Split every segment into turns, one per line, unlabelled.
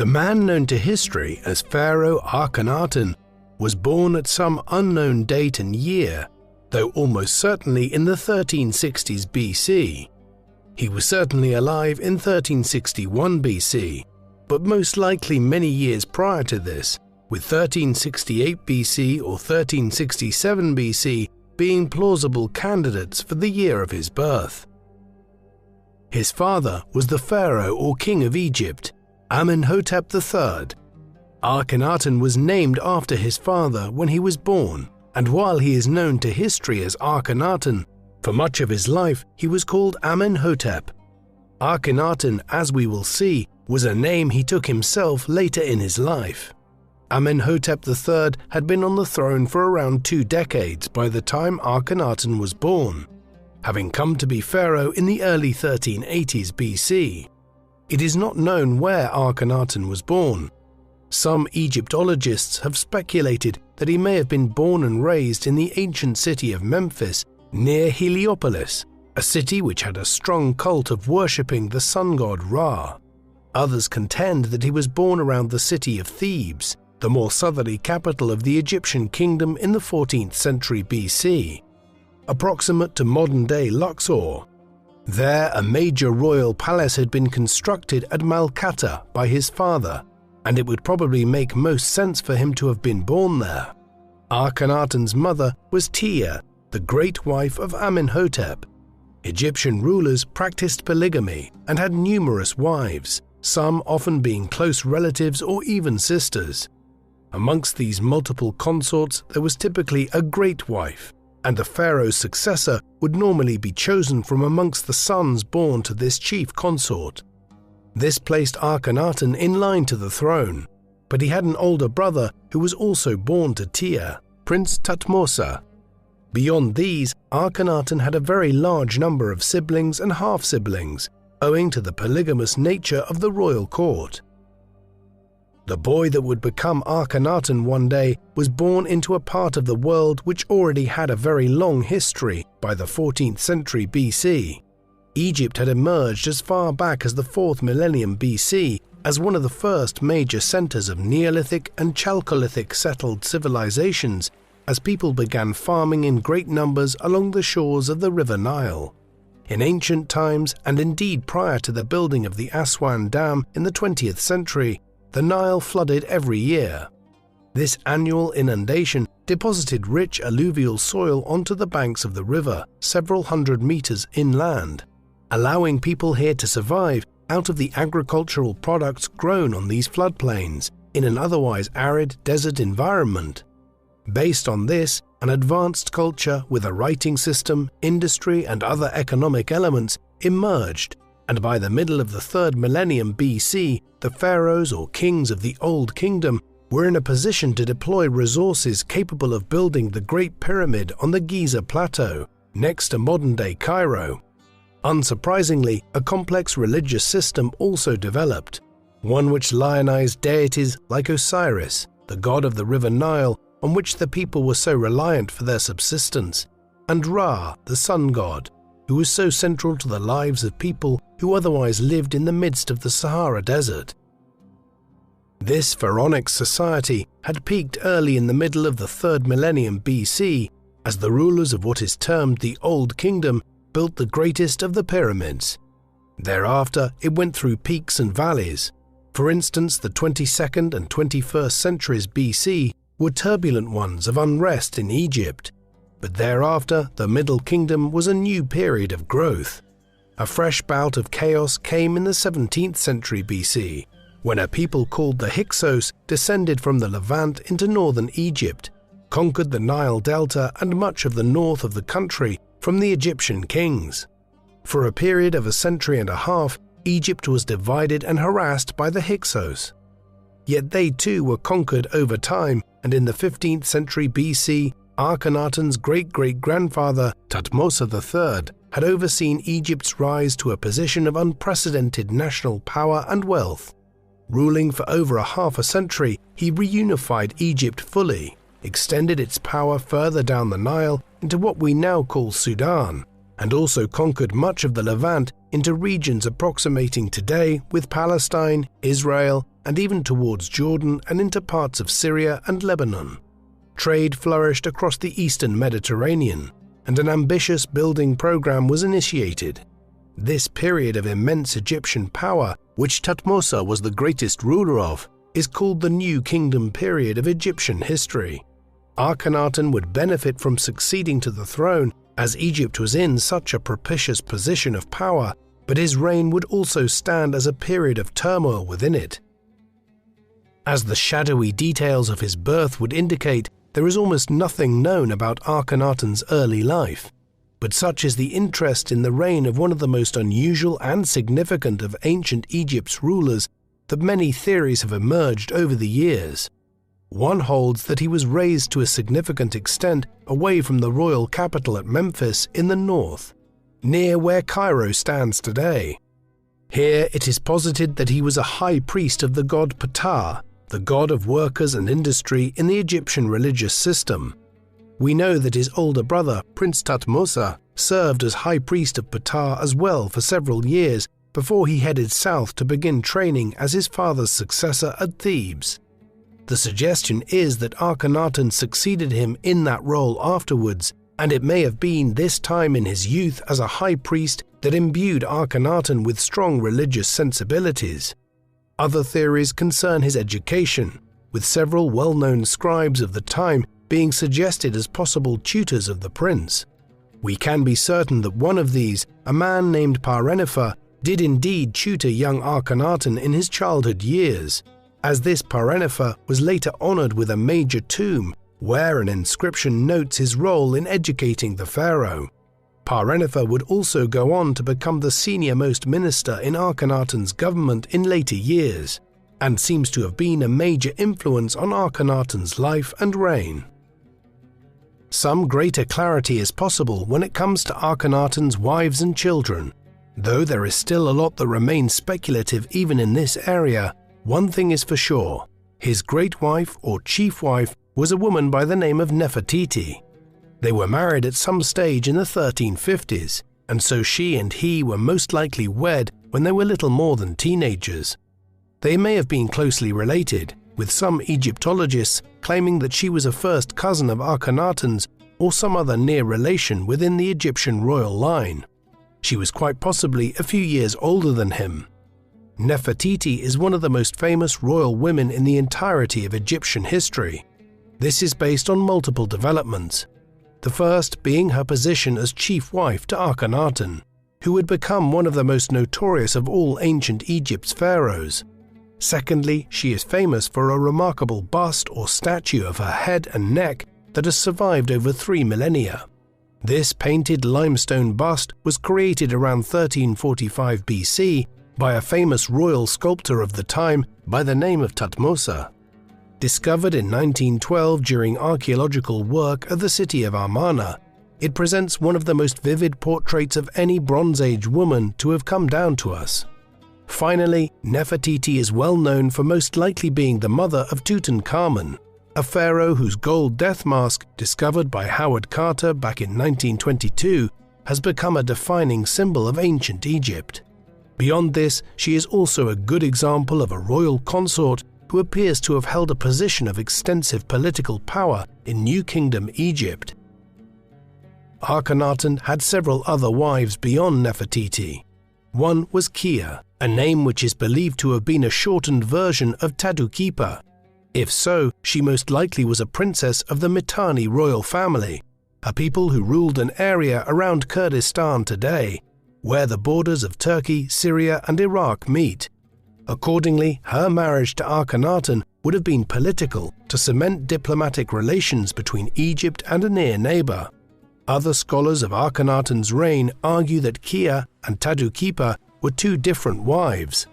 The man known to history as Pharaoh Akhenaten was born at some unknown date and year, though almost certainly in the 1360s BC. He was certainly alive in 1361 BC, but most likely many years prior to this, with 1368 BC or 1367 BC being plausible candidates for the year of his birth. His father was the Pharaoh or king of Egypt, Amenhotep III. Akhenaten was named after his father when he was born, and while he is known to history as Akhenaten, for much of his life he was called Amenhotep. Akhenaten, as we will see, was a name he took himself later in his life. Amenhotep III had been on the throne for around 2 decades by the time Akhenaten was born, having come to be pharaoh in the early 1380s BC. It is not known where Akhenaten was born. Some Egyptologists have speculated that he may have been born and raised in the ancient city of Memphis near Heliopolis, a city which had a strong cult of worshipping the sun god Ra. Others contend that he was born around the city of Thebes, the more southerly capital of the Egyptian kingdom in the 14th century BC, approximate to modern-day Luxor. There, a major royal palace had been constructed at Malkata by his father, and it would probably make most sense for him to have been born there. Akhenaten's mother was Tia, the great wife of Amenhotep. Egyptian rulers practiced polygamy and had numerous wives, some often being close relatives or even sisters. Amongst these multiple consorts there was typically a great wife, and the pharaoh's successor would normally be chosen from amongst the sons born to this chief consort. This placed Akhenaten in line to the throne, but he had an older brother who was also born to Tia, Prince Thutmose. Beyond these, Akhenaten had a very large number of siblings and half-siblings, owing to the polygamous nature of the royal court. The boy that would become Akhenaten one day was born into a part of the world which already had a very long history by the 14th century BC. Egypt had emerged as far back as the 4th millennium BC as one of the first major centers of Neolithic and Chalcolithic settled civilizations as people began farming in great numbers along the shores of the River Nile. In ancient times, and indeed prior to the building of the Aswan Dam in the 20th century, the Nile flooded every year. This annual inundation deposited rich alluvial soil onto the banks of the river several hundred meters inland, allowing people here to survive out of the agricultural products grown on these floodplains in an otherwise arid desert environment. Based on this, an advanced culture with a writing system, industry, and other economic elements emerged, and by the middle of the 3rd millennium BC, the pharaohs or kings of the Old Kingdom were in a position to deploy resources capable of building the Great Pyramid on the Giza Plateau, next to modern-day Cairo. Unsurprisingly, a complex religious system also developed, one which lionized deities like Osiris, the god of the River Nile, on which the people were so reliant for their subsistence, and Ra, the sun god, who was so central to the lives of people who otherwise lived in the midst of the Sahara Desert. This pharaonic society had peaked early in the middle of the 3rd millennium BC as the rulers of what is termed the Old Kingdom built the greatest of the pyramids. Thereafter, it went through peaks and valleys. For instance, the 22nd and 21st centuries BC were turbulent ones of unrest in Egypt, but thereafter the Middle Kingdom was a new period of growth. A fresh bout of chaos came in the 17th century BC, when a people called the Hyksos descended from the Levant into northern Egypt, conquered the Nile Delta and much of the north of the country from the Egyptian kings. For a period of a century and a half, Egypt was divided and harassed by the Hyksos. Yet they too were conquered over time, and in the 15th century BC, Akhenaten's great-great-grandfather, Thutmose III, had overseen Egypt's rise to a position of unprecedented national power and wealth. Ruling for over half a century, he reunified Egypt fully, extended its power further down the Nile into what we now call Sudan, and also conquered much of the Levant into regions approximating today with Palestine, Israel, and even towards Jordan and into parts of Syria and Lebanon. Trade flourished across the eastern Mediterranean, and an ambitious building program was initiated. This period of immense Egyptian power, which Thutmose was the greatest ruler of, is called the New Kingdom period of Egyptian history. Akhenaten would benefit from succeeding to the throne, as Egypt was in such a propitious position of power, but his reign would also stand as a period of turmoil within it. As the shadowy details of his birth would indicate, there is almost nothing known about Akhenaten's early life, but such is the interest in the reign of one of the most unusual and significant of ancient Egypt's rulers that many theories have emerged over the years. One holds that he was raised to a significant extent away from the royal capital at Memphis in the north, near where Cairo stands today. Here it is posited that he was a high priest of the god Ptah, the god of workers and industry in the Egyptian religious system. We know that his older brother, Prince Thutmose, served as high priest of Ptah as well for several years before he headed south to begin training as his father's successor at Thebes. The suggestion is that Akhenaten succeeded him in that role afterwards, and it may have been this time in his youth as a high priest that imbued Akhenaten with strong religious sensibilities. Other theories concern his education, with several well-known scribes of the time being suggested as possible tutors of the prince. We can be certain that one of these, a man named Parennefer, did indeed tutor young Akhenaten in his childhood years, as this Parennefer was later honored with a major tomb where an inscription notes his role in educating the pharaoh. Parennefer would also go on to become the senior-most minister in Akhenaten's government in later years, and seems to have been a major influence on Akhenaten's life and reign. Some greater clarity is possible when it comes to Akhenaten's wives and children. Though there is still a lot that remains speculative even in this area, one thing is for sure: his great wife or chief wife was a woman by the name of Nefertiti. They were married at some stage in the 1350s, and so she and he were most likely wed when they were little more than teenagers. They may have been closely related, with some Egyptologists claiming that she was a first cousin of Akhenaten's or some other near relation within the Egyptian royal line. She was quite possibly a few years older than him. Nefertiti is one of the most famous royal women in the entirety of Egyptian history. This is based on multiple developments, the first being her position as chief wife to Akhenaten, who would become one of the most notorious of all ancient Egypt's pharaohs. Secondly, she is famous for a remarkable bust or statue of her head and neck that has survived over 3 millennia. This painted limestone bust was created around 1345 BC by a famous royal sculptor of the time by the name of Thutmose. Discovered in 1912 during archaeological work at the city of Amarna, it presents one of the most vivid portraits of any Bronze Age woman to have come down to us. Finally, Nefertiti is well known for most likely being the mother of Tutankhamun, a pharaoh whose gold death mask, discovered by Howard Carter back in 1922, has become a defining symbol of ancient Egypt. Beyond this, she is also a good example of a royal consort who appears to have held a position of extensive political power in New Kingdom Egypt. Akhenaten had several other wives beyond Nefertiti. One was Kia, a name which is believed to have been a shortened version of Tadukipa. If so, she most likely was a princess of the Mitanni royal family, a people who ruled an area around Kurdistan today, where the borders of Turkey, Syria, and Iraq meet. Accordingly, her marriage to Akhenaten would have been political to cement diplomatic relations between Egypt and a near neighbor. Other scholars of Akhenaten's reign argue that Kia and Tadukipa were two different wives.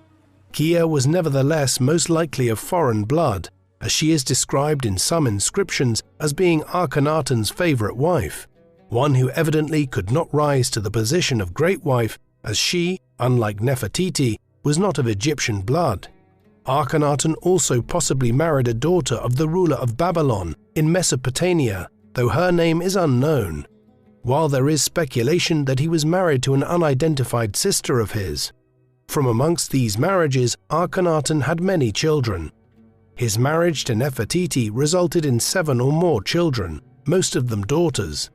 Kia was nevertheless most likely of foreign blood, as she is described in some inscriptions as being Akhenaten's favorite wife, one who evidently could not rise to the position of great wife, as she, unlike Nefertiti, was not of Egyptian blood. Akhenaten also possibly married a daughter of the ruler of Babylon in Mesopotamia, though her name is unknown. while there is speculation that he was married to an unidentified sister of his. From amongst these marriages, Akhenaten had many children. His marriage to Nefertiti resulted in 7 or more children, most of them daughters.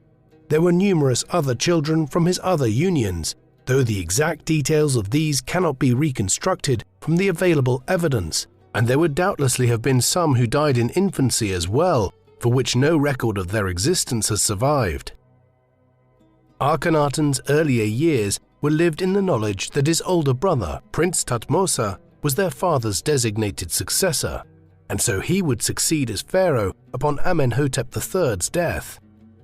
There were numerous other children from his other unions, though the exact details of these cannot be reconstructed from the available evidence, and there would doubtlessly have been some who died in infancy as well, for which no record of their existence has survived. Akhenaten's earlier years were lived in the knowledge that his older brother, Prince Thutmose, was their father's designated successor, and so he would succeed as pharaoh upon Amenhotep III's death.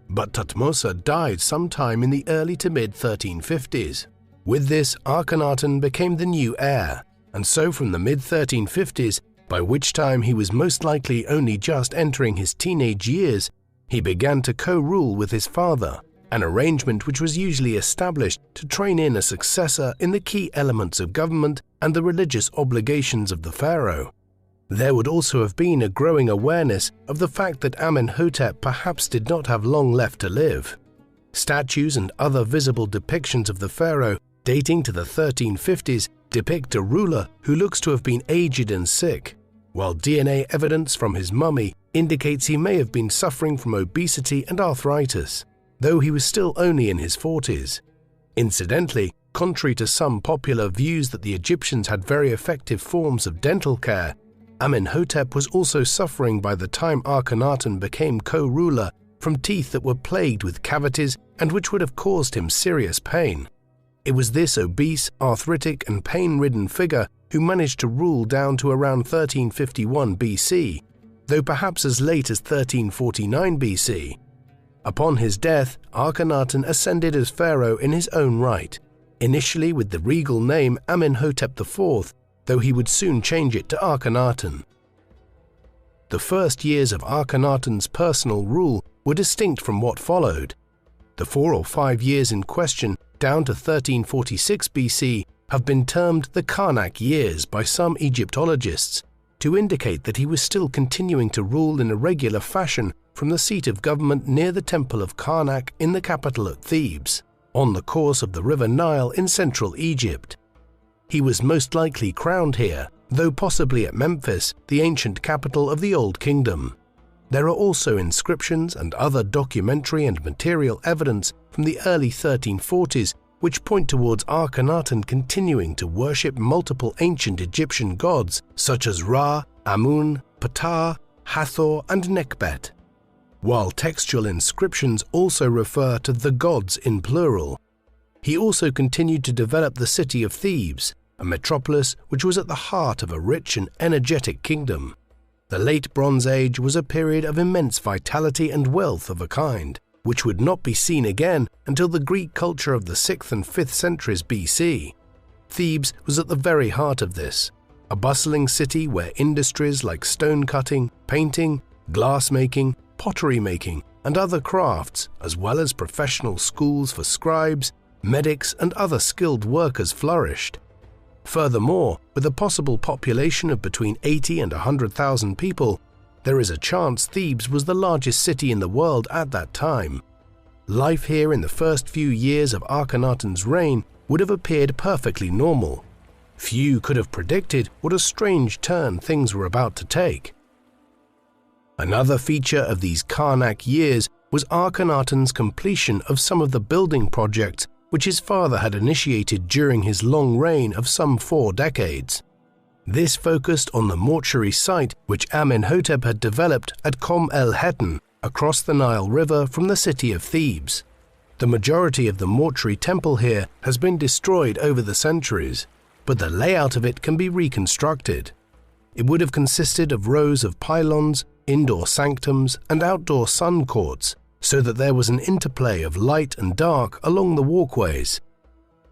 But Thutmose died sometime in the early to mid-1350s. With this, Akhenaten became the new heir, and so from the mid-1350s, by which time he was most likely only just entering his teenage years, he began to co-rule with his father, an arrangement which was usually established to train in a successor in the key elements of government and the religious obligations of the pharaoh. There would also have been a growing awareness of the fact that Amenhotep perhaps did not have long left to live. Statues and other visible depictions of the pharaoh dating to the 1350s depict a ruler who looks to have been aged and sick, while DNA evidence from his mummy indicates he may have been suffering from obesity and arthritis, though he was still only in his 40s. Incidentally, contrary to some popular views that the Egyptians had very effective forms of dental care, Amenhotep was also suffering by the time Akhenaten became co-ruler from teeth that were plagued with cavities and which would have caused him serious pain. It was this obese, arthritic and pain-ridden figure who managed to rule down to around 1351 BC, though perhaps as late as 1349 BC. Upon his death, Akhenaten ascended as pharaoh in his own right, initially with the regal name Amenhotep IV, though he would soon change it to Akhenaten. The first years of Akhenaten's personal rule were distinct from what followed. The 4 or 5 years in question, down to 1346 BC, have been termed the Karnak years by some Egyptologists, to indicate that he was still continuing to rule in a regular fashion from the seat of government near the temple of Karnak in the capital at Thebes, on the course of the river Nile in central Egypt. He was most likely crowned here, though possibly at Memphis, the ancient capital of the Old Kingdom. There are also inscriptions and other documentary and material evidence from the early 1340s which point towards Akhenaten continuing to worship multiple ancient Egyptian gods such as Ra, Amun, Ptah, Hathor, and Nekhbet, while textual inscriptions also refer to the gods in plural. He also continued to develop the city of Thebes, a metropolis which was at the heart of a rich and energetic kingdom. The Late Bronze Age was a period of immense vitality and wealth of a kind, which would not be seen again until the Greek culture of the 6th and 5th centuries BC. Thebes was at the very heart of this, a bustling city where industries like stone cutting, painting, glass making, pottery making, and other crafts, as well as professional schools for scribes, medics, and other skilled workers flourished. Furthermore, with a possible population of between 80 and 100,000 people, there is a chance Thebes was the largest city in the world at that time. Life here in the first few years of Akhenaten's reign would have appeared perfectly normal. Few could have predicted what a strange turn things were about to take. Another feature of these Karnak years was Akhenaten's completion of some of the building projects which his father had initiated during his long reign of some 4 decades. This focused on the mortuary site which Amenhotep had developed at Kom el-Hetan, across the Nile River from the city of Thebes. The majority of the mortuary temple here has been destroyed over the centuries, but the layout of it can be reconstructed. It would have consisted of rows of pylons, indoor sanctums, and outdoor sun courts, so that there was an interplay of light and dark along the walkways.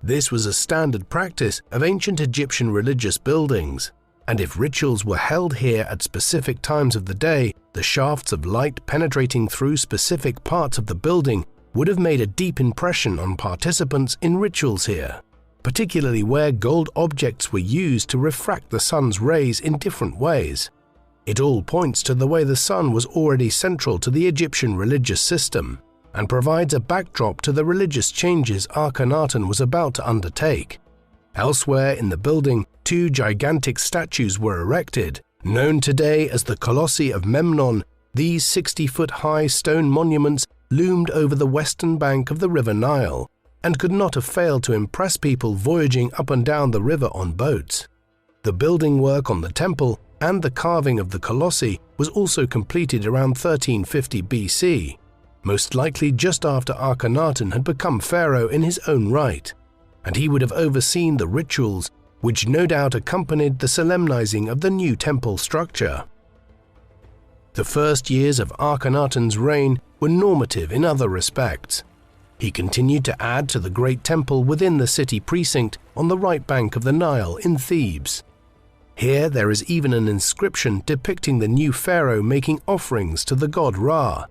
This was a standard practice of ancient Egyptian religious buildings, and if rituals were held here at specific times of the day, the shafts of light penetrating through specific parts of the building would have made a deep impression on participants in rituals here, particularly where gold objects were used to refract the sun's rays in different ways. It all points to the way the sun was already central to the Egyptian religious system. and provides a backdrop to the religious changes Akhenaten was about to undertake. Elsewhere in the building, 2 gigantic statues were erected. Known today as the Colossi of Memnon, these 60-foot-high stone monuments loomed over the western bank of the River Nile and could not have failed to impress people voyaging up and down the river on boats. The building work on the temple and the carving of the Colossi was also completed around 1350 BC, most likely just after Akhenaten had become pharaoh in his own right, and he would have overseen the rituals which no doubt accompanied the solemnizing of the new temple structure. The first years of Akhenaten's reign were normative in other respects. He continued to add to the great temple within the city precinct on the right bank of the Nile in Thebes. Here there is even an inscription depicting the new pharaoh making offerings to the god Ra,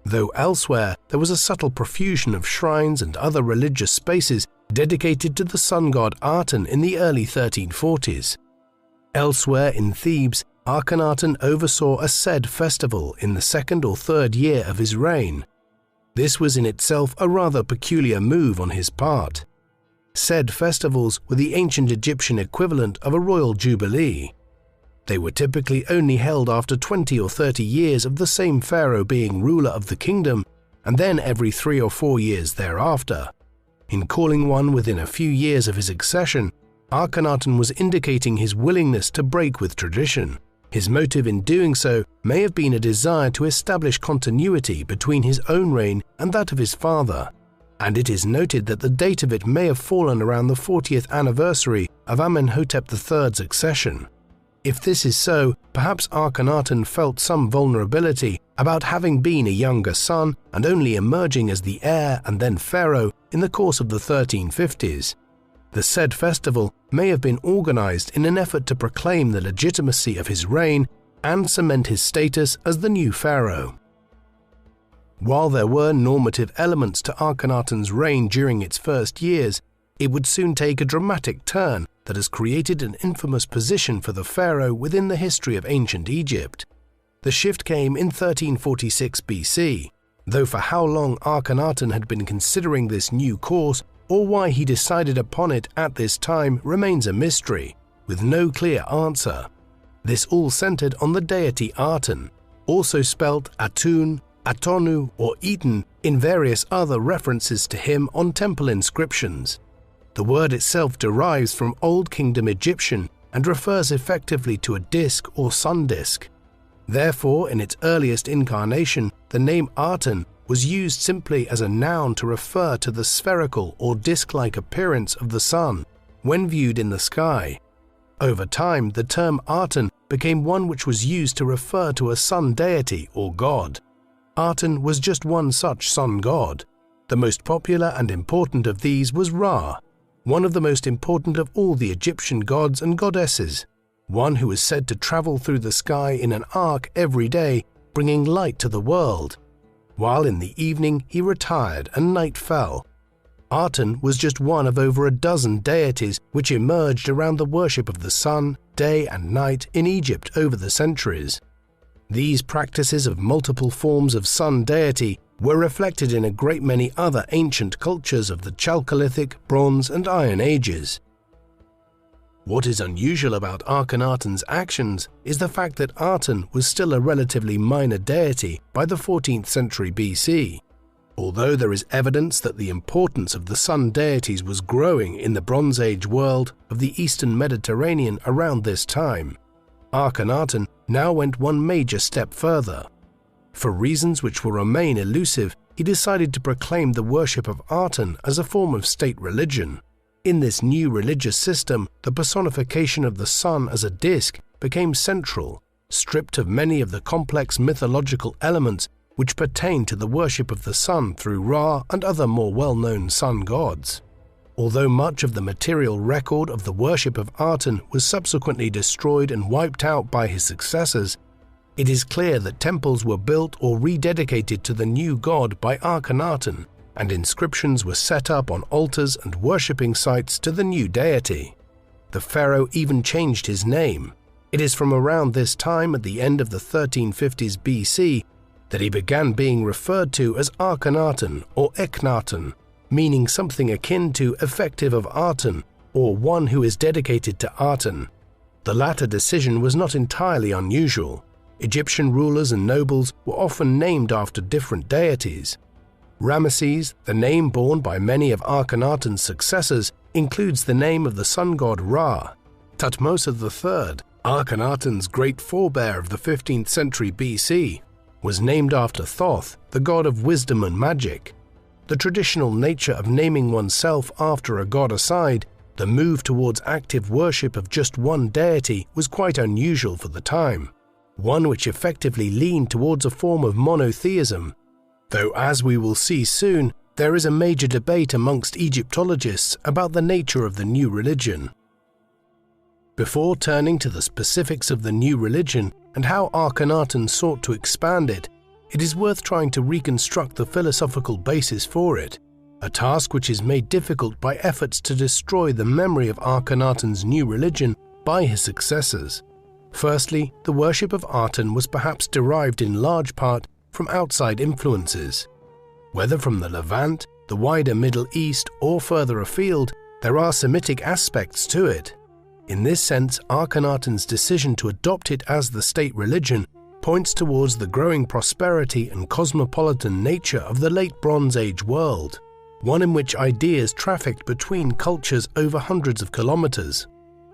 though elsewhere there was a subtle profusion of shrines and other religious spaces dedicated to the sun god Aten in the early 1340s. Elsewhere in Thebes, Akhenaten oversaw a Sed festival in the 2nd or 3rd year of his reign. This was in itself a rather peculiar move on his part. Sed festivals were the ancient Egyptian equivalent of a royal jubilee. They were typically only held after 20 or 30 years of the same pharaoh being ruler of the kingdom, and then every 3 or 4 years thereafter. In calling one within a few years of his accession, Akhenaten was indicating his willingness to break with tradition. His motive in doing so may have been a desire to establish continuity between his own reign and that of his father, and it is noted that the date of it may have fallen around the 40th anniversary of Amenhotep III's accession. If this is so, perhaps Akhenaten felt some vulnerability about having been a younger son and only emerging as the heir and then pharaoh in the course of the 1350s. The Sed festival may have been organized in an effort to proclaim the legitimacy of his reign and cement his status as the new pharaoh. While there were normative elements to Akhenaten's reign during its first years, it would soon take a dramatic turn that has created an infamous position for the pharaoh within the history of ancient Egypt. The shift came in 1346 BC, though for how long Akhenaten had been considering this new course or why he decided upon it at this time remains a mystery, with no clear answer. This all centered on the deity Aten, also spelt Atun, Atonu, or Eton in various other references to him on temple inscriptions. The word itself derives from Old Kingdom Egyptian and refers effectively to a disk or sun disk. Therefore, in its earliest incarnation, the name Aten was used simply as a noun to refer to the spherical or disk-like appearance of the sun when viewed in the sky. Over time, the term Aten became one which was used to refer to a sun deity or god. Aten was just one such sun god. The most popular and important of these was Ra, one of the most important of all the Egyptian gods and goddesses, one who is said to travel through the sky in an ark every day, bringing light to the world. While in the evening he retired and night fell. Aten was just one of over a dozen deities which emerged around the worship of the sun, day and night in Egypt over the centuries. These practices of multiple forms of sun deity were reflected in a great many other ancient cultures of the Chalcolithic, Bronze and Iron Ages. What is unusual about Akhenaten's actions is the fact that Aten was still a relatively minor deity by the 14th century BC. Although there is evidence that the importance of the sun deities was growing in the Bronze Age world of the Eastern Mediterranean around this time, Akhenaten now went one major step further. For reasons which will remain elusive, he decided to proclaim the worship of Aten as a form of state religion. In this new religious system, the personification of the sun as a disk became central, stripped of many of the complex mythological elements which pertain to the worship of the sun through Ra and other more well-known sun gods. Although much of the material record of the worship of Aten was subsequently destroyed and wiped out by his successors, it is clear that temples were built or rededicated to the new god by Akhenaten, and inscriptions were set up on altars and worshipping sites to the new deity. The pharaoh even changed his name. It is from around this time, at the end of the 1350s BC, that he began being referred to as Akhenaten or Akhenaten, meaning something akin to effective of Aten or one who is dedicated to Aten. The latter decision was not entirely unusual. Egyptian rulers and nobles were often named after different deities. Ramesses, the name borne by many of Akhenaten's successors, includes the name of the sun god Ra. Thutmose III, Akhenaten's great forebear of the 15th century BC, was named after Thoth, the god of wisdom and magic. The traditional nature of naming oneself after a god aside, the move towards active worship of just one deity was quite unusual for the time, one which effectively leaned towards a form of monotheism. Though, as we will see soon, there is a major debate amongst Egyptologists about the nature of the new religion. Before turning to the specifics of the new religion and how Akhenaten sought to expand it, it is worth trying to reconstruct the philosophical basis for it, a task which is made difficult by efforts to destroy the memory of Akhenaten's new religion by his successors. Firstly, the worship of Aten was perhaps derived in large part from outside influences. Whether from the Levant, the wider Middle East, or further afield, there are Semitic aspects to it. In this sense, Akhenaten's decision to adopt it as the state religion points towards the growing prosperity and cosmopolitan nature of the late Bronze Age world, one in which ideas trafficked between cultures over hundreds of kilometers.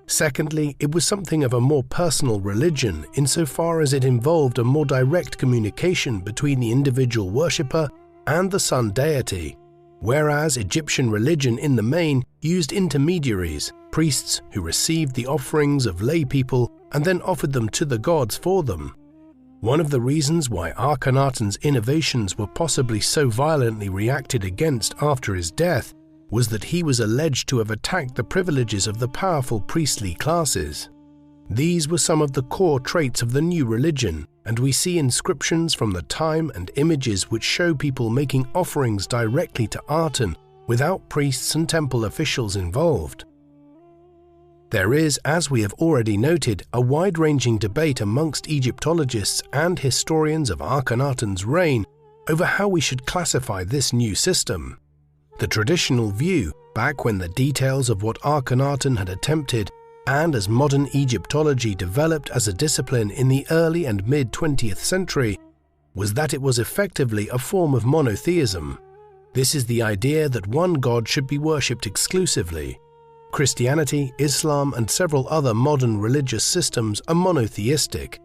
Secondly, it was something of a more personal religion insofar as it involved a more direct communication between the individual worshipper and the sun deity, whereas Egyptian religion in the main used intermediaries, priests who received the offerings of lay people and then offered them to the gods for them. One of the reasons why Akhenaten's innovations were possibly so violently reacted against after his death was that he was alleged to have attacked the privileges of the powerful priestly classes. These were some of the core traits of the new religion, and we see inscriptions from the time and images which show people making offerings directly to Aten without priests and temple officials involved. There is, as we have already noted, a wide-ranging debate amongst Egyptologists and historians of Akhenaten's reign over how we should classify this new system. The traditional view, back when the details of what Akhenaten had attempted, and as modern Egyptology developed as a discipline in the early and mid-20th century, was that it was effectively a form of monotheism. This is the idea that one god should be worshipped exclusively. Christianity, Islam, and several other modern religious systems are monotheistic.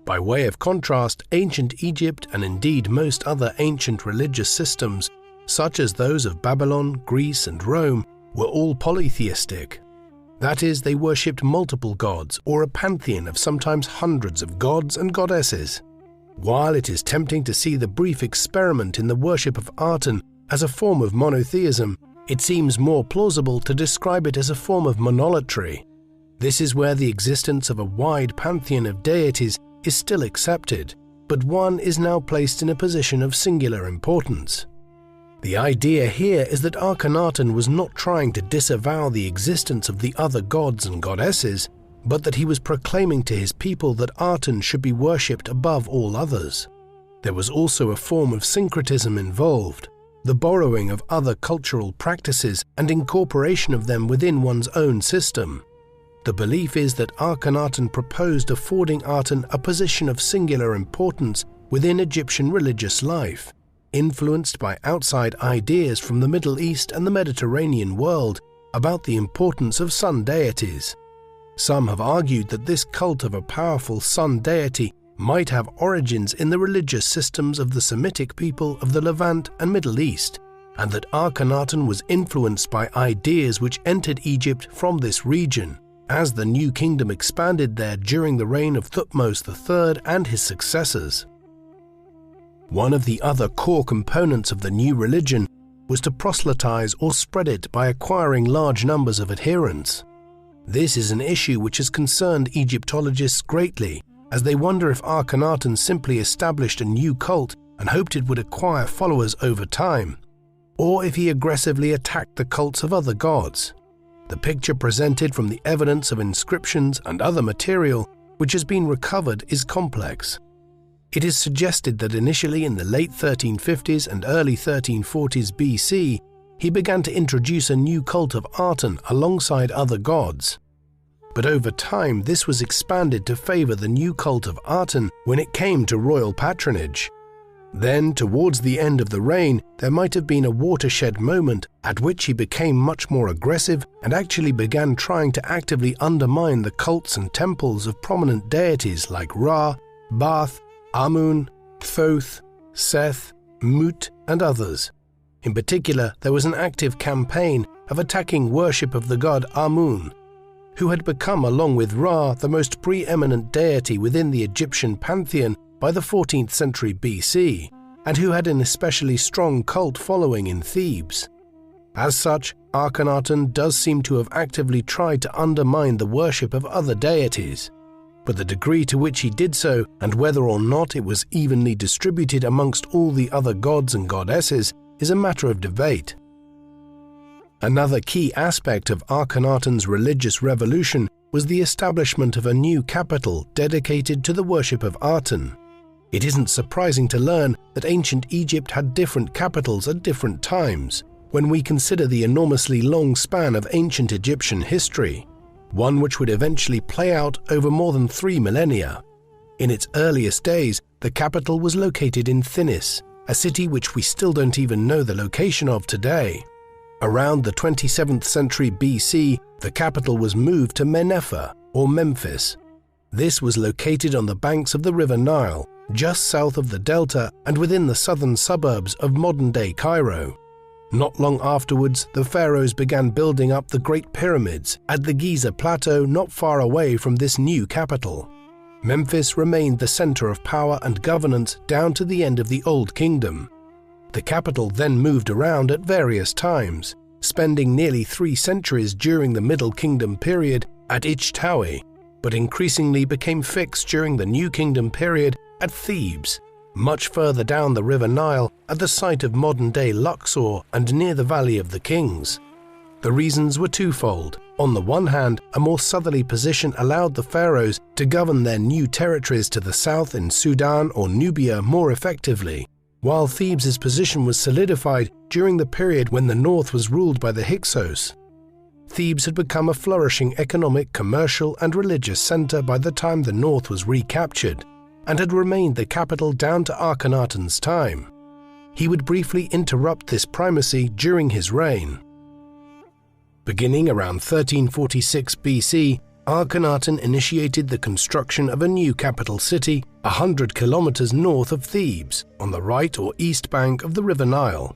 By way of contrast, ancient Egypt and indeed most other ancient religious systems, such as those of Babylon, Greece, and Rome, were all polytheistic. That is, they worshipped multiple gods or a pantheon of sometimes hundreds of gods and goddesses. While it is tempting to see the brief experiment in the worship of Aten as a form of monotheism, it seems more plausible to describe it as a form of monolatry. This is where the existence of a wide pantheon of deities is still accepted, but one is now placed in a position of singular importance. The idea here is that Akhenaten was not trying to disavow the existence of the other gods and goddesses, but that he was proclaiming to his people that Aten should be worshipped above all others. There was also a form of syncretism involved, the borrowing of other cultural practices and incorporation of them within one's own system. The belief is that Akhenaten proposed affording Aten a position of singular importance within Egyptian religious life, influenced by outside ideas from the Middle East and the Mediterranean world about the importance of sun deities. Some have argued that this cult of a powerful sun deity might have origins in the religious systems of the Semitic people of the Levant and Middle East, and that Akhenaten was influenced by ideas which entered Egypt from this region, as the new kingdom expanded there during the reign of Thutmose III and his successors. One of the other core components of the new religion was to proselytize or spread it by acquiring large numbers of adherents. This is an issue which has concerned Egyptologists greatly, as they wonder if Akhenaten simply established a new cult and hoped it would acquire followers over time, or if he aggressively attacked the cults of other gods. The picture presented from the evidence of inscriptions and other material which has been recovered is complex. It is suggested that initially in the late 1350s and early 1340s BC, he began to introduce a new cult of Aten alongside other gods. But over time, this was expanded to favor the new cult of Aten when it came to royal patronage. Then, towards the end of the reign, there might have been a watershed moment at which he became much more aggressive and actually began trying to actively undermine the cults and temples of prominent deities like Ra, Baath, Amun, Thoth, Seth, Mut, and others. In particular, there was an active campaign of attacking worship of the god Amun, who had become, along with Ra, the most preeminent deity within the Egyptian pantheon by the 14th century BC, and who had an especially strong cult following in Thebes. As such, Akhenaten does seem to have actively tried to undermine the worship of other deities, but the degree to which he did so and whether or not it was evenly distributed amongst all the other gods and goddesses is a matter of debate. Another key aspect of Akhenaten's religious revolution was the establishment of a new capital dedicated to the worship of Aten. It isn't surprising to learn that ancient Egypt had different capitals at different times when we consider the enormously long span of ancient Egyptian history, one which would eventually play out over more than 3 millennia. In its earliest days, the capital was located in Thinis, a city which we still don't even know the location of today. Around the 27th century BC, the capital was moved to Menepha, or Memphis. This was located on the banks of the River Nile, just south of the delta and within the southern suburbs of modern-day Cairo. Not long afterwards, the pharaohs began building up the Great Pyramids at the Giza Plateau not far away from this new capital. Memphis remained the center of power and governance down to the end of the Old Kingdom. The capital then moved around at various times, spending nearly 3 centuries during the Middle Kingdom period at Ichtawi, but increasingly became fixed during the New Kingdom period at Thebes, much further down the River Nile at the site of modern-day Luxor and near the Valley of the Kings. The reasons were twofold. On the one hand, a more southerly position allowed the pharaohs to govern their new territories to the south in Sudan or Nubia more effectively, while Thebes' position was solidified during the period when the north was ruled by the Hyksos. Thebes had become a flourishing economic, commercial, and religious center by the time the north was recaptured, and had remained the capital down to Akhenaten's time. He would briefly interrupt this primacy during his reign. Beginning around 1346 BC, Akhenaten initiated the construction of a new capital city 100 kilometers north of Thebes, on the right or east bank of the River Nile.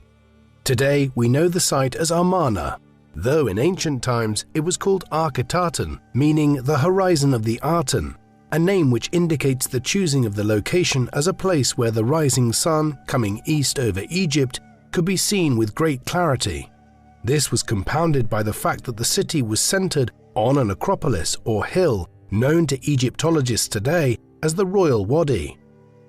Today we know the site as Amarna, though in ancient times it was called Akhenaten, meaning the horizon of the Aten, a name which indicates the choosing of the location as a place where the rising sun, coming east over Egypt, could be seen with great clarity. This was compounded by the fact that the city was centered on an acropolis or hill known to Egyptologists today as the Royal Wadi.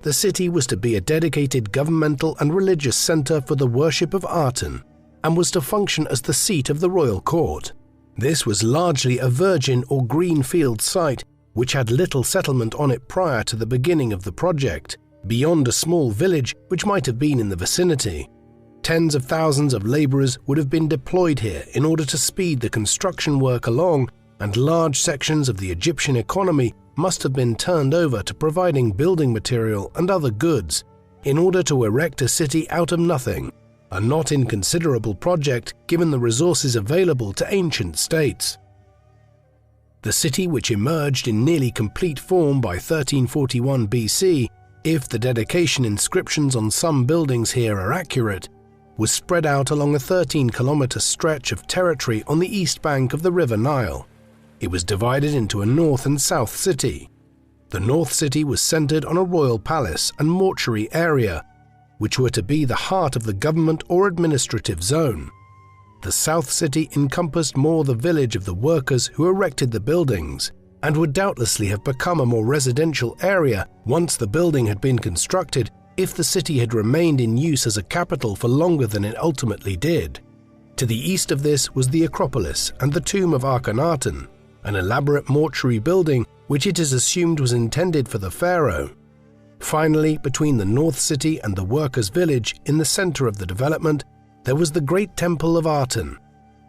The city was to be a dedicated governmental and religious center for the worship of Aten, and was to function as the seat of the royal court. This was largely a virgin or greenfield site which had little settlement on it prior to the beginning of the project, beyond a small village which might have been in the vicinity. Tens of thousands of laborers would have been deployed here in order to speed the construction work along, and large sections of the Egyptian economy must have been turned over to providing building material and other goods in order to erect a city out of nothing, a not inconsiderable project given the resources available to ancient states. The city, which emerged in nearly complete form by 1341 BC, if the dedication inscriptions on some buildings here are accurate, was spread out along a 13-kilometer stretch of territory on the east bank of the River Nile. It was divided into a north and south city. The north city was centered on a royal palace and mortuary area, which were to be the heart of the government or administrative zone. The south city encompassed more the village of the workers who erected the buildings, and would doubtlessly have become a more residential area once the building had been constructed if the city had remained in use as a capital for longer than it ultimately did. To the east of this was the Acropolis and the tomb of Akhenaten, an elaborate mortuary building which it is assumed was intended for the pharaoh. Finally, between the North City and the workers' village in the center of the development, there was the great Temple of Aten.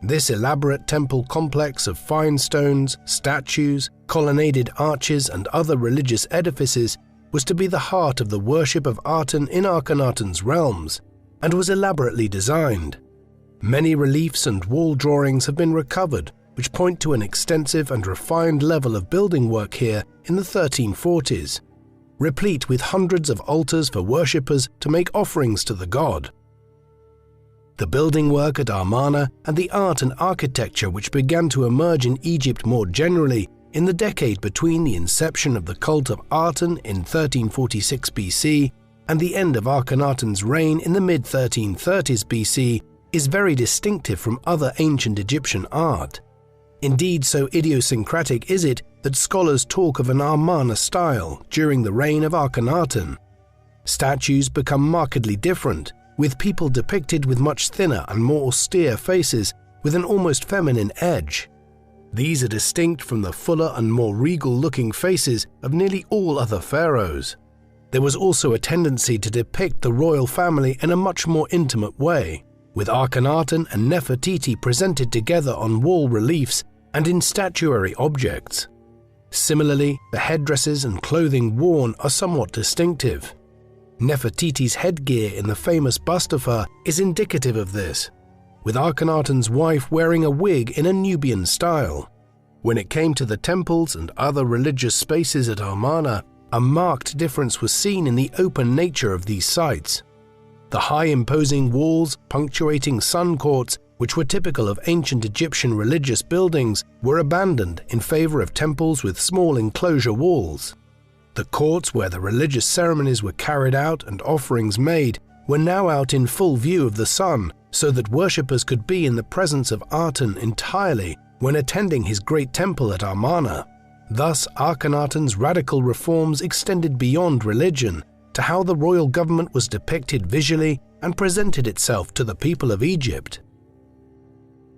This elaborate temple complex of fine stones, statues, colonnaded arches and other religious edifices was to be the heart of the worship of Aten in Akhenaten's realms, and was elaborately designed. Many reliefs and wall drawings have been recovered which point to an extensive and refined level of building work here in the 1340s, replete with hundreds of altars for worshippers to make offerings to the god. The building work at Amarna and the art and architecture which began to emerge in Egypt more generally in the decade between the inception of the cult of Aten in 1346 BC and the end of Akhenaten's reign in the mid-1330s BC is very distinctive from other ancient Egyptian art. Indeed, so idiosyncratic is it that scholars talk of an Amarna style during the reign of Akhenaten. Statues become markedly different, with people depicted with much thinner and more austere faces with an almost feminine edge. These are distinct from the fuller and more regal-looking faces of nearly all other pharaohs. There was also a tendency to depict the royal family in a much more intimate way, with Akhenaten and Nefertiti presented together on wall reliefs and in statuary objects. Similarly, the headdresses and clothing worn are somewhat distinctive. Nefertiti's headgear in the famous bust of her is indicative of this, with Akhenaten's wife wearing a wig in a Nubian style. When it came to the temples and other religious spaces at Amarna, a marked difference was seen in the open nature of these sites. The high imposing walls punctuating sun courts, which were typical of ancient Egyptian religious buildings, were abandoned in favor of temples with small enclosure walls. The courts where the religious ceremonies were carried out and offerings made were now out in full view of the sun, so that worshippers could be in the presence of Aten entirely when attending his great temple at Amarna. Thus, Akhenaten's radical reforms extended beyond religion to how the royal government was depicted visually and presented itself to the people of Egypt.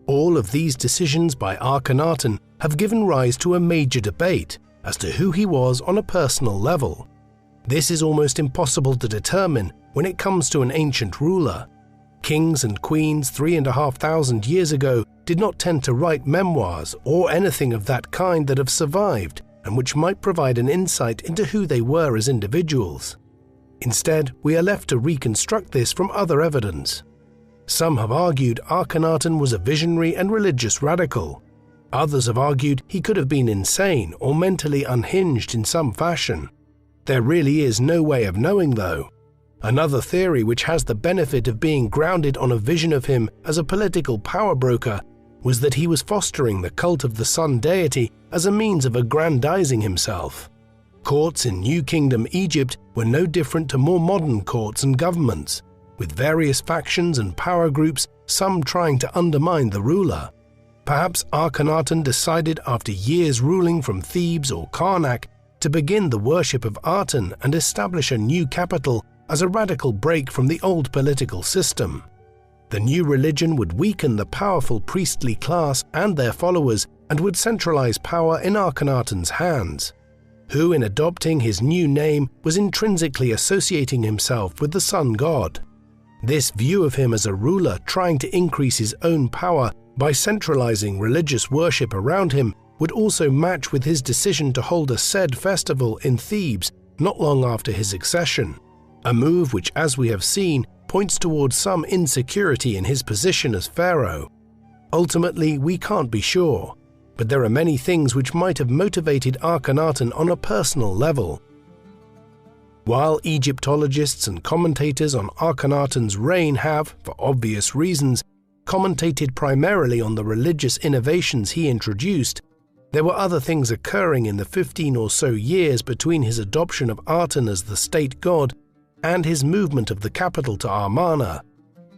All of these decisions by Akhenaten have given rise to a major debate as to who he was on a personal level. This is almost impossible to determine when it comes to an ancient ruler. Kings and queens 3,500 years ago did not tend to write memoirs or anything of that kind that have survived and which might provide an insight into who they were as individuals. Instead, we are left to reconstruct this from other evidence. Some have argued Akhenaten was a visionary and religious radical. Others have argued he could have been insane or mentally unhinged in some fashion. There really is no way of knowing, though. Another theory, which has the benefit of being grounded on a vision of him as a political power broker, was that he was fostering the cult of the sun deity as a means of aggrandizing himself. Courts in New Kingdom Egypt were no different to more modern courts and governments, with various factions and power groups, some trying to undermine the ruler. Perhaps Akhenaten decided after years ruling from Thebes or Karnak to begin the worship of Aten and establish a new capital as a radical break from the old political system. The new religion would weaken the powerful priestly class and their followers and would centralize power in Akhenaten's hands, who in adopting his new name was intrinsically associating himself with the sun god. This view of him as a ruler trying to increase his own power by centralizing religious worship around him would also match with his decision to hold a said festival in Thebes not long after his accession, a move which, as we have seen, points towards some insecurity in his position as pharaoh. Ultimately, we can't be sure, but there are many things which might have motivated Akhenaten on a personal level. While Egyptologists and commentators on Akhenaten's reign have, for obvious reasons, commentated primarily on the religious innovations he introduced, there were other things occurring in the 15 or so years between his adoption of Aten as the state god and his movement of the capital to Amarna.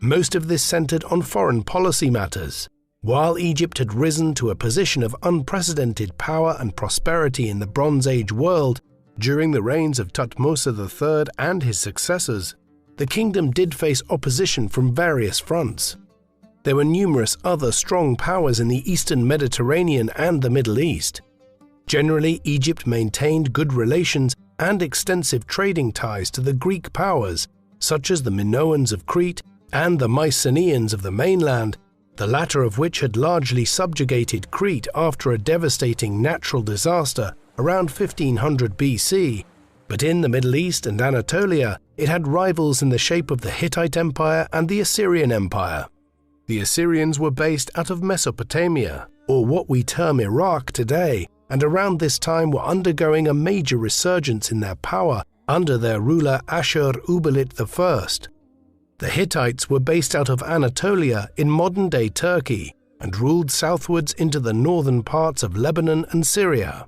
Most of this centered on foreign policy matters. While Egypt had risen to a position of unprecedented power and prosperity in the Bronze Age world, during the reigns of Thutmose III and his successors, the kingdom did face opposition from various fronts. There were numerous other strong powers in the Eastern Mediterranean and the Middle East. Generally, Egypt maintained good relations and extensive trading ties to the Greek powers, such as the Minoans of Crete and the Mycenaeans of the mainland, the latter of which had largely subjugated Crete after a devastating natural disaster around 1500 BC, but in the Middle East and Anatolia it had rivals in the shape of the Hittite Empire and the Assyrian Empire. The Assyrians were based out of Mesopotamia, or what we term Iraq today, and around this time were undergoing a major resurgence in their power under their ruler Ashur-uballit I. The Hittites were based out of Anatolia in modern-day Turkey and ruled southwards into the northern parts of Lebanon and Syria.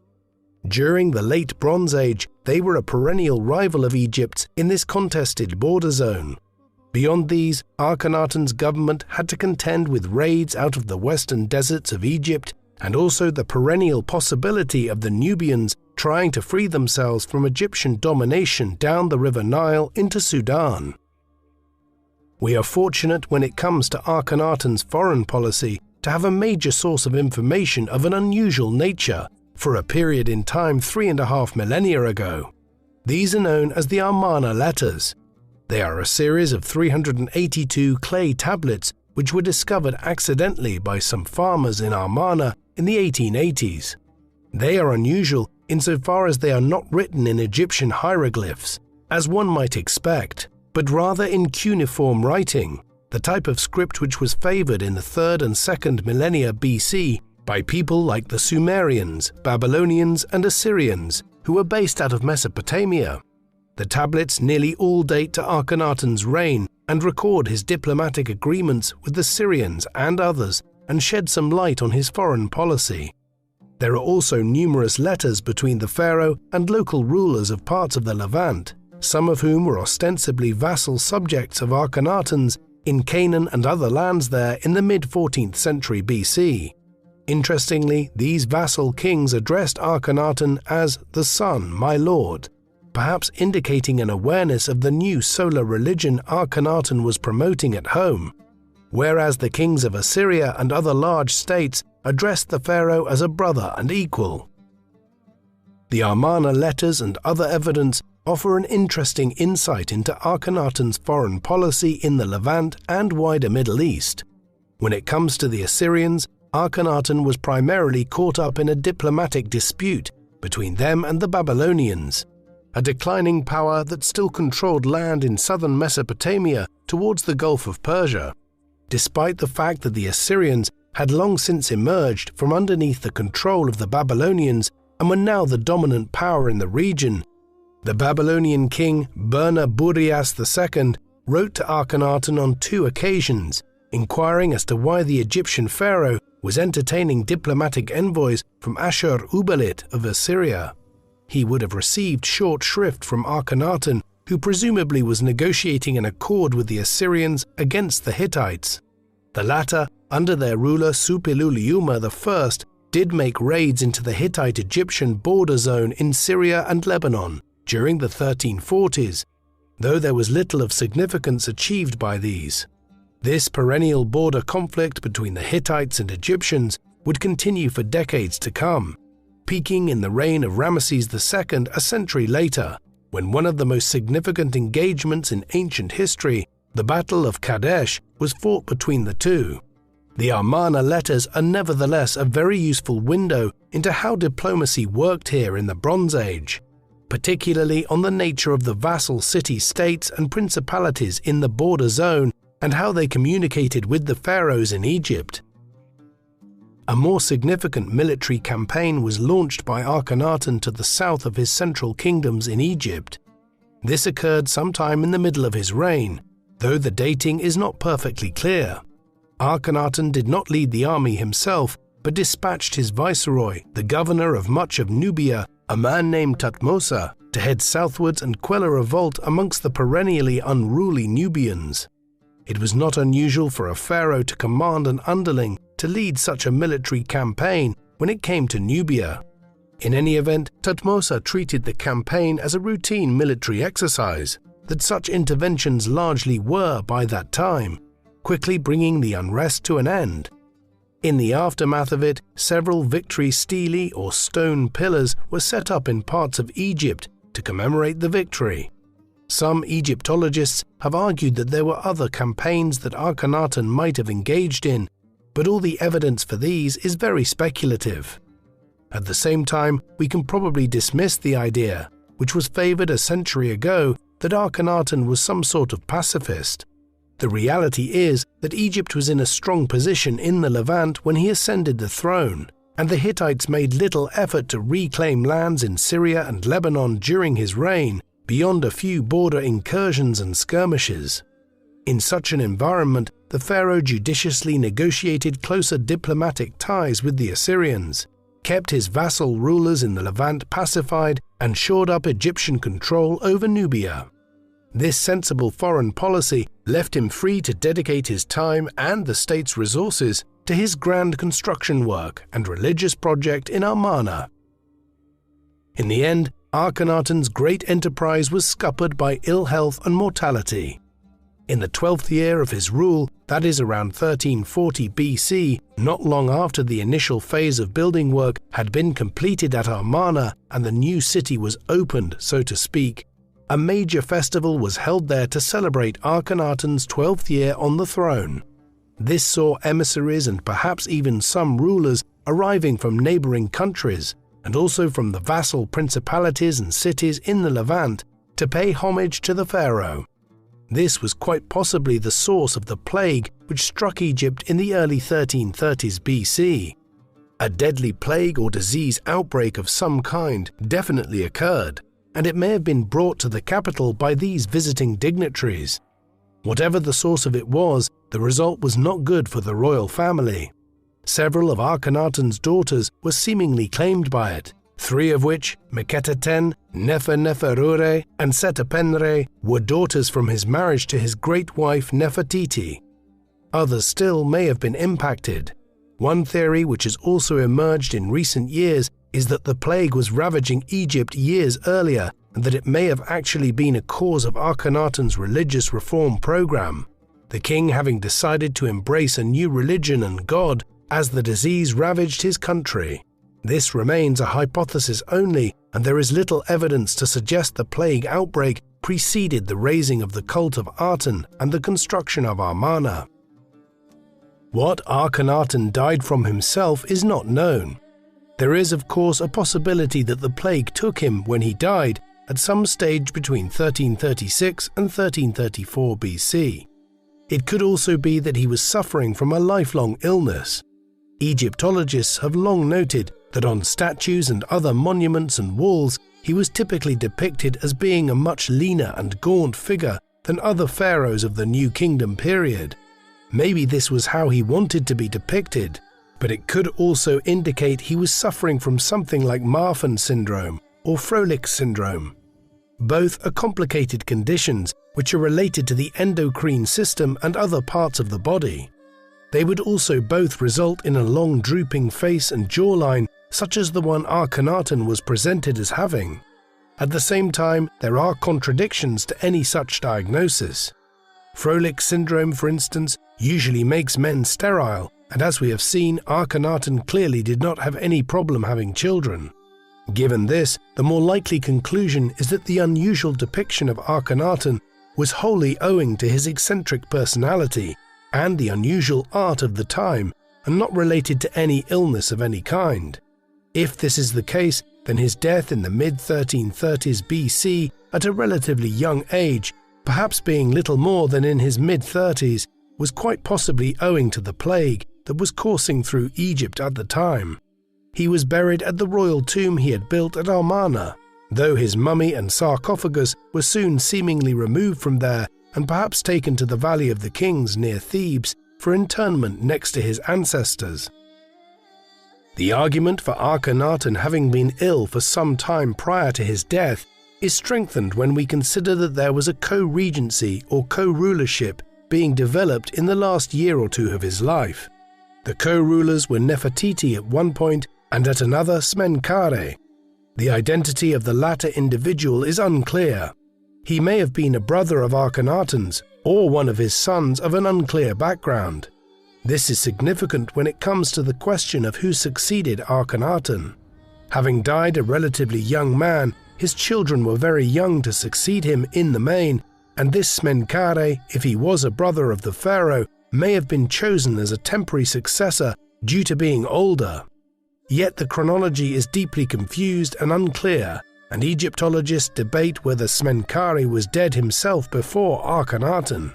During the Late Bronze Age, they were a perennial rival of Egypt's in this contested border zone. Beyond these, Akhenaten's government had to contend with raids out of the western deserts of Egypt and also the perennial possibility of the Nubians trying to free themselves from Egyptian domination down the River Nile into Sudan. We are fortunate when it comes to Akhenaten's foreign policy to have a major source of information of an unusual nature for a period in time 3.5 millennia ago. These are known as the Amarna letters. They are a series of 382 clay tablets which were discovered accidentally by some farmers in Amarna in the 1880s. They are unusual insofar as they are not written in Egyptian hieroglyphs, as one might expect, but rather in cuneiform writing, the type of script which was favored in the 3rd and 2nd millennia BC by people like the Sumerians, Babylonians, and Assyrians, who were based out of Mesopotamia. The tablets nearly all date to Akhenaten's reign and record his diplomatic agreements with the Syrians and others and shed some light on his foreign policy. There are also numerous letters between the pharaoh and local rulers of parts of the Levant, some of whom were ostensibly vassal subjects of Akhenaten's in Canaan and other lands there in the mid-14th century BC. Interestingly, these vassal kings addressed Akhenaten as the Sun, my lord, perhaps indicating an awareness of the new solar religion Akhenaten was promoting at home, whereas the kings of Assyria and other large states addressed the pharaoh as a brother and equal. The Amarna letters and other evidence offer an interesting insight into Akhenaten's foreign policy in the Levant and wider Middle East. When it comes to the Assyrians, Akhenaten was primarily caught up in a diplomatic dispute between them and the Babylonians, a declining power that still controlled land in southern Mesopotamia towards the Gulf of Persia, despite the fact that the Assyrians had long since emerged from underneath the control of the Babylonians and were now the dominant power in the region. The Babylonian king Burnaburias II wrote to Akhenaten on 2 occasions, inquiring as to why the Egyptian pharaoh was entertaining diplomatic envoys from Ashur-uballit of Assyria. He would have received short shrift from Akhenaten, who presumably was negotiating an accord with the Assyrians against the Hittites. The latter, under their ruler Suppiluliuma I, did make raids into the Hittite-Egyptian border zone in Syria and Lebanon during the 1340s, though there was little of significance achieved by these. This perennial border conflict between the Hittites and Egyptians would continue for decades to come, peaking in the reign of Ramesses II a century later, when one of the most significant engagements in ancient history, the Battle of Kadesh, was fought between the two. The Amarna letters are nevertheless a very useful window into how diplomacy worked here in the Bronze Age, particularly on the nature of the vassal city-states and principalities in the border zone and how they communicated with the pharaohs in Egypt. A more significant military campaign was launched by Akhenaten to the south of his central kingdoms in Egypt. This occurred sometime in the middle of his reign, though the dating is not perfectly clear. Akhenaten did not lead the army himself, but dispatched his viceroy, the governor of much of Nubia, a man named Thutmose, to head southwards and quell a revolt amongst the perennially unruly Nubians. It was not unusual for a pharaoh to command an underling to lead such a military campaign when it came to Nubia. In any event, Thutmose treated the campaign as a routine military exercise, that such interventions largely were by that time, quickly bringing the unrest to an end. In the aftermath of it, several victory stelae or stone pillars were set up in parts of Egypt to commemorate the victory. Some Egyptologists have argued that there were other campaigns that Akhenaten might have engaged in, but all the evidence for these is very speculative. At the same time, we can probably dismiss the idea, which was favored a century ago, that Akhenaten was some sort of pacifist. The reality is that Egypt was in a strong position in the Levant when he ascended the throne, and the Hittites made little effort to reclaim lands in Syria and Lebanon during his reign, beyond a few border incursions and skirmishes. In such an environment, the pharaoh judiciously negotiated closer diplomatic ties with the Assyrians, kept his vassal rulers in the Levant pacified, and shored up Egyptian control over Nubia. This sensible foreign policy left him free to dedicate his time and the state's resources to his grand construction work and religious project in Amarna. In the end, Akhenaten's great enterprise was scuppered by ill health and mortality. In the 12th year of his rule, that is around 1340 BC, not long after the initial phase of building work had been completed at Amarna and the new city was opened, so to speak, a major festival was held there to celebrate Akhenaten's 12th year on the throne. This saw emissaries and perhaps even some rulers arriving from neighboring countries, and also from the vassal principalities and cities in the Levant, to pay homage to the pharaoh. This was quite possibly the source of the plague which struck Egypt in the early 1330s BC. A deadly plague or disease outbreak of some kind definitely occurred, and it may have been brought to the capital by these visiting dignitaries. Whatever the source of it was, the result was not good for the royal family. Several of Akhenaten's daughters were seemingly claimed by it, three of which, Akhenaten, Neferneferure, and Setapenre, were daughters from his marriage to his great wife Nefertiti. Others still may have been impacted. One theory which has also emerged in recent years is that the plague was ravaging Egypt years earlier and that it may have actually been a cause of Akhenaten's religious reform program, the king having decided to embrace a new religion and god as the disease ravaged his country. This remains a hypothesis only, and there is little evidence to suggest the plague outbreak preceded the raising of the cult of Aten and the construction of Amarna. What Akhenaten died from himself is not known. There is, of course, a possibility that the plague took him when he died at some stage between 1336 and 1334 BC. It could also be that he was suffering from a lifelong illness. Egyptologists have long noted that on statues and other monuments and walls, he was typically depicted as being a much leaner and gaunt figure than other pharaohs of the New Kingdom period. Maybe this was how he wanted to be depicted, but it could also indicate he was suffering from something like Marfan syndrome or Froelich syndrome. Both are complicated conditions which are related to the endocrine system and other parts of the body. They would also both result in a long drooping face and jawline, such as the one Akhenaten was presented as having. At the same time, there are contradictions to any such diagnosis. Froelich syndrome, for instance, usually makes men sterile, and as we have seen, Akhenaten clearly did not have any problem having children. Given this, the more likely conclusion is that the unusual depiction of Akhenaten was wholly owing to his eccentric personality and the unusual art of the time, and not related to any illness of any kind. If this is the case, then his death in the mid-1330s BC at a relatively young age, perhaps being little more than in his mid-30s, was quite possibly owing to the plague that was coursing through Egypt at the time. He was buried at the royal tomb he had built at Amarna, though his mummy and sarcophagus were soon seemingly removed from there and perhaps taken to the Valley of the Kings near Thebes for internment next to his ancestors. The argument for Akhenaten having been ill for some time prior to his death is strengthened when we consider that there was a co-regency or co-rulership being developed in the last year or two of his life. The co-rulers were Nefertiti at one point and at another Smenkhare. The identity of the latter individual is unclear. He may have been a brother of Akhenaten's or one of his sons of an unclear background. This is significant when it comes to the question of who succeeded Akhenaten. Having died a relatively young man, his children were very young to succeed him in the main, and this Smenkhare, if he was a brother of the pharaoh, may have been chosen as a temporary successor due to being older. Yet the chronology is deeply confused and unclear, and Egyptologists debate whether Smenkhare was dead himself before Akhenaten.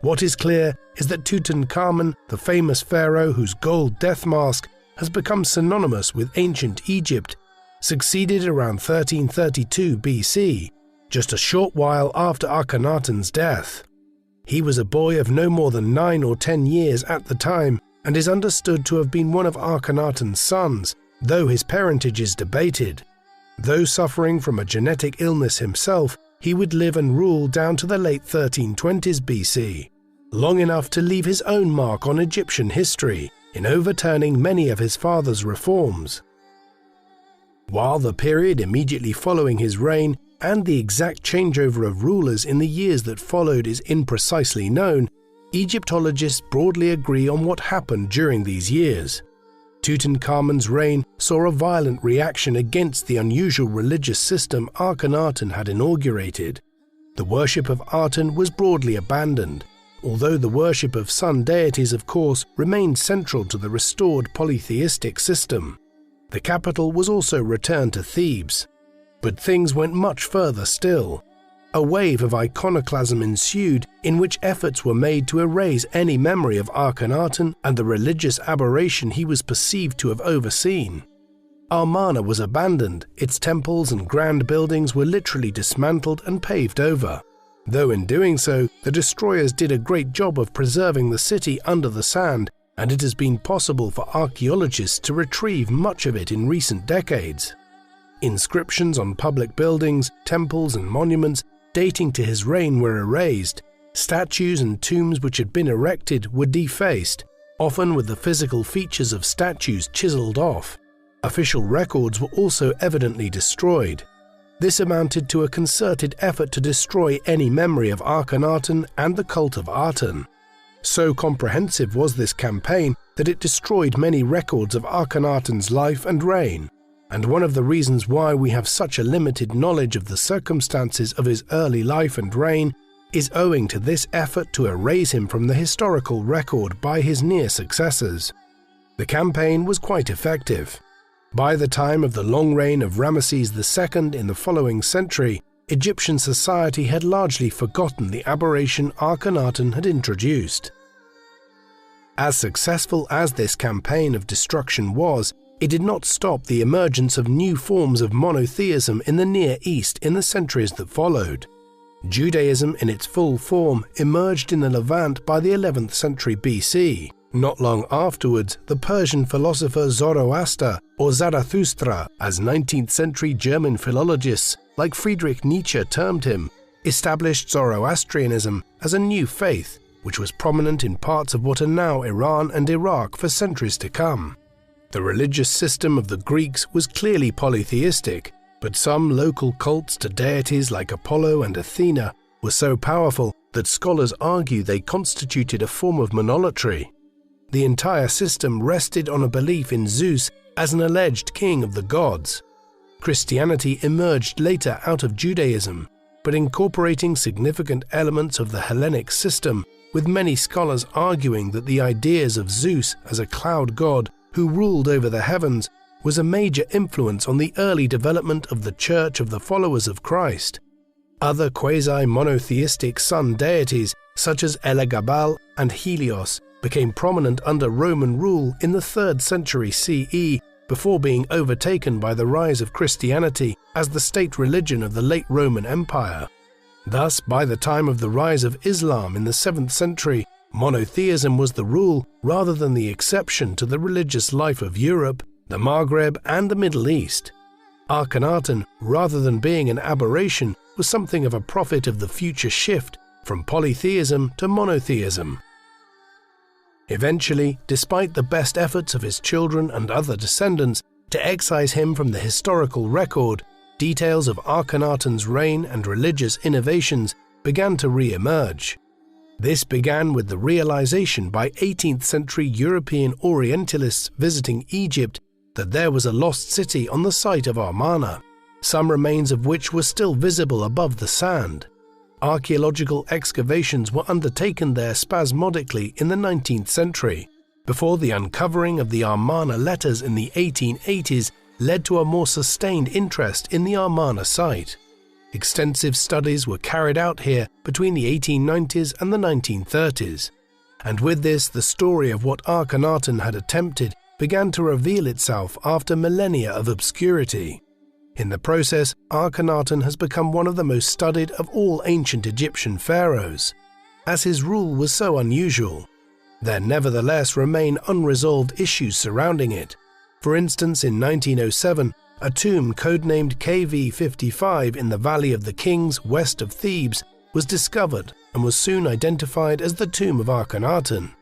What is clear is that Tutankhamun, the famous pharaoh whose gold death mask has become synonymous with ancient Egypt, succeeded around 1332 BC, just a short while after Akhenaten's death. He was a boy of no more than 9 or 10 years at the time, and is understood to have been one of Akhenaten's sons, though his parentage is debated. Though suffering from a genetic illness himself, he would live and rule down to the late 1320s BC, long enough to leave his own mark on Egyptian history in overturning many of his father's reforms. While the period immediately following his reign and the exact changeover of rulers in the years that followed is imprecisely known, Egyptologists broadly agree on what happened during these years. Tutankhamun's reign saw a violent reaction against the unusual religious system Akhenaten had inaugurated. The worship of Aten was broadly abandoned, although the worship of sun deities, of course, remained central to the restored polytheistic system. The capital was also returned to Thebes. But things went much further still. A wave of iconoclasm ensued in which efforts were made to erase any memory of Akhenaten and the religious aberration he was perceived to have overseen. Amarna was abandoned, its temples and grand buildings were literally dismantled and paved over. Though in doing so, the destroyers did a great job of preserving the city under the sand, and it has been possible for archaeologists to retrieve much of it in recent decades. Inscriptions on public buildings, temples and monuments dating to his reign were erased. Statues and tombs which had been erected were defaced, often with the physical features of statues chiseled off. Official records were also evidently destroyed. This amounted to a concerted effort to destroy any memory of Akhenaten and the cult of Aten. So comprehensive was this campaign that it destroyed many records of Akhenaten's life and reign. And one of the reasons why we have such a limited knowledge of the circumstances of his early life and reign is owing to this effort to erase him from the historical record by his near successors. The campaign was quite effective. By the time of the long reign of Ramesses II in the following century, Egyptian society had largely forgotten the aberration Akhenaten had introduced. As successful as this campaign of destruction was, it did not stop the emergence of new forms of monotheism in the Near East in the centuries that followed. Judaism in its full form emerged in the Levant by the 11th century BC. Not long afterwards, the Persian philosopher Zoroaster, or Zarathustra, as 19th century German philologists like Friedrich Nietzsche termed him, established Zoroastrianism as a new faith, which was prominent in parts of what are now Iran and Iraq for centuries to come. The religious system of the Greeks was clearly polytheistic, but some local cults to deities like Apollo and Athena were so powerful that scholars argue they constituted a form of monolatry. The entire system rested on a belief in Zeus as an alleged king of the gods. Christianity emerged later out of Judaism, but incorporating significant elements of the Hellenic system, with many scholars arguing that the ideas of Zeus as a cloud god who ruled over the heavens was a major influence on the early development of the Church of the Followers of Christ. Other quasi-monotheistic sun deities such as Elagabal and Helios became prominent under Roman rule in the 3rd century CE before being overtaken by the rise of Christianity as the state religion of the late Roman Empire. Thus, by the time of the rise of Islam in the 7th century, monotheism was the rule rather than the exception to the religious life of Europe, the Maghreb, and the Middle East. Akhenaten, rather than being an aberration, was something of a prophet of the future shift from polytheism to monotheism. Eventually, despite the best efforts of his children and other descendants to excise him from the historical record, details of Akhenaten's reign and religious innovations began to re-emerge. This began with the realization by 18th century European Orientalists visiting Egypt that there was a lost city on the site of Amarna. some remains of which were still visible above the sand. Archaeological excavations were undertaken there spasmodically in the 19th century, before the uncovering of the Amarna letters in the 1880s led to a more sustained interest in the Amarna site. Extensive studies were carried out here between the 1890s and the 1930s, and with this the story of what Akhenaten had attempted began to reveal itself after millennia of obscurity. In the process, Akhenaten has become one of the most studied of all ancient Egyptian pharaohs. As his rule was so unusual, there nevertheless remain unresolved issues surrounding it. For instance, in 1907, a tomb codenamed KV55 in the Valley of the Kings west of Thebes was discovered and was soon identified as the tomb of Akhenaten.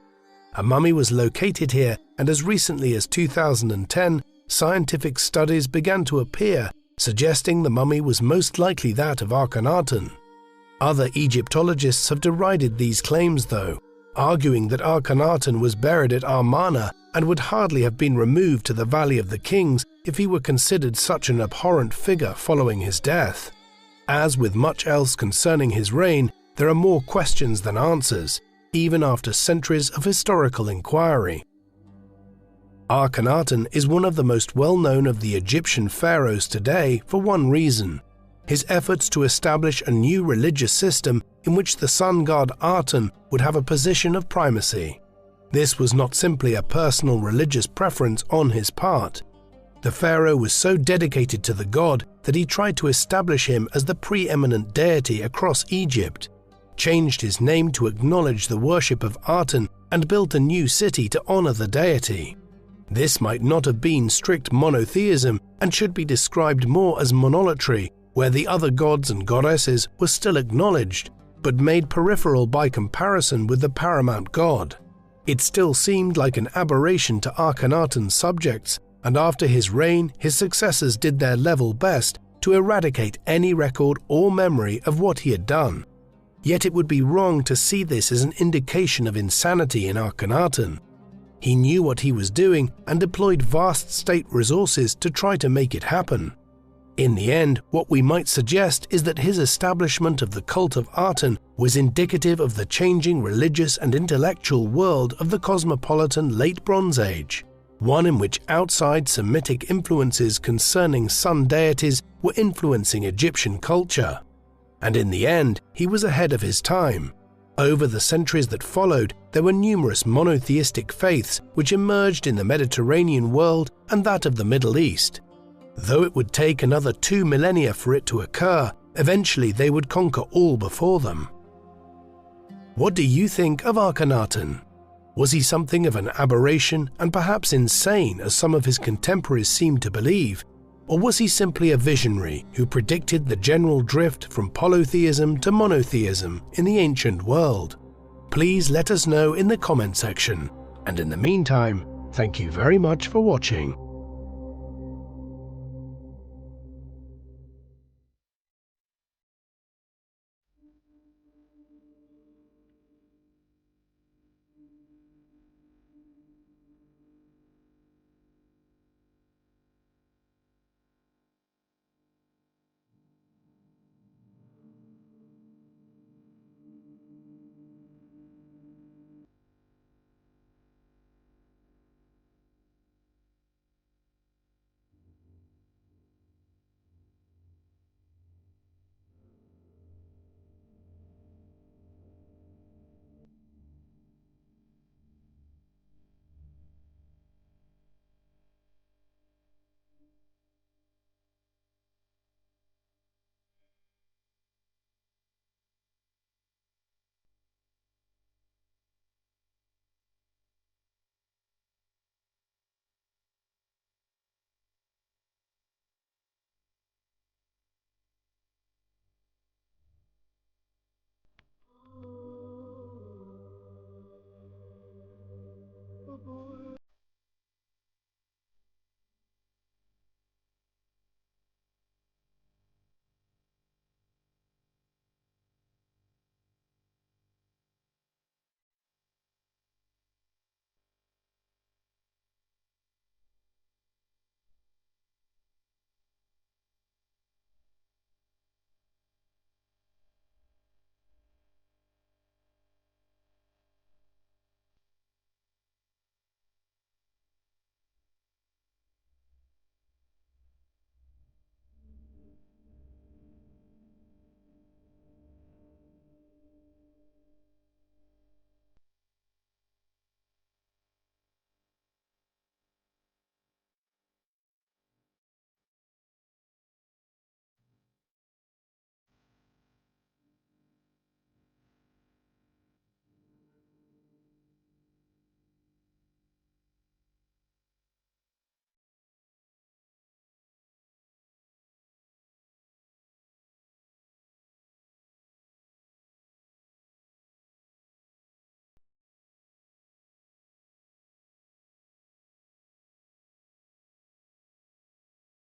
A mummy was located here, and as recently as 2010, scientific studies began to appear suggesting the mummy was most likely that of Akhenaten. Other Egyptologists have derided these claims though, arguing that Akhenaten was buried at Amarna and would hardly have been removed to the Valley of the Kings if he were considered such an abhorrent figure following his death. As with much else concerning his reign, there are more questions than answers, even after centuries of historical inquiry. Akhenaten is one of the most well-known of the Egyptian pharaohs today for one reason: his efforts to establish a new religious system in which the sun god Aten would have a position of primacy. This was not simply a personal religious preference on his part. The pharaoh was so dedicated to the god that he tried to establish him as the preeminent deity across Egypt, changed his name to acknowledge the worship of Aten, and built a new city to honor the deity. This might not have been strict monotheism and should be described more as monolatry, where the other gods and goddesses were still acknowledged, but made peripheral by comparison with the paramount god. It still seemed like an aberration to Akhenaten's subjects, and after his reign, his successors did their level best to eradicate any record or memory of what he had done. Yet it would be wrong to see this as an indication of insanity in Akhenaten. He knew what he was doing and deployed vast state resources to try to make it happen. In the end, what we might suggest is that his establishment of the cult of Aten was indicative of the changing religious and intellectual world of the cosmopolitan Late Bronze Age, one in which outside Semitic influences concerning sun deities were influencing Egyptian culture. And in the end, he was ahead of his time. Over the centuries that followed, there were numerous monotheistic faiths which emerged in the Mediterranean world and that of the Middle East. Though it would take another 2 millennia for it to occur, eventually they would conquer all before them. What do you think of Akhenaten? Was he something of an aberration and perhaps insane as some of his contemporaries seemed to believe? Or was he simply a visionary who predicted the general drift from polytheism to monotheism in the ancient world? Please let us know in the comment section. And in the meantime, thank you very much for watching.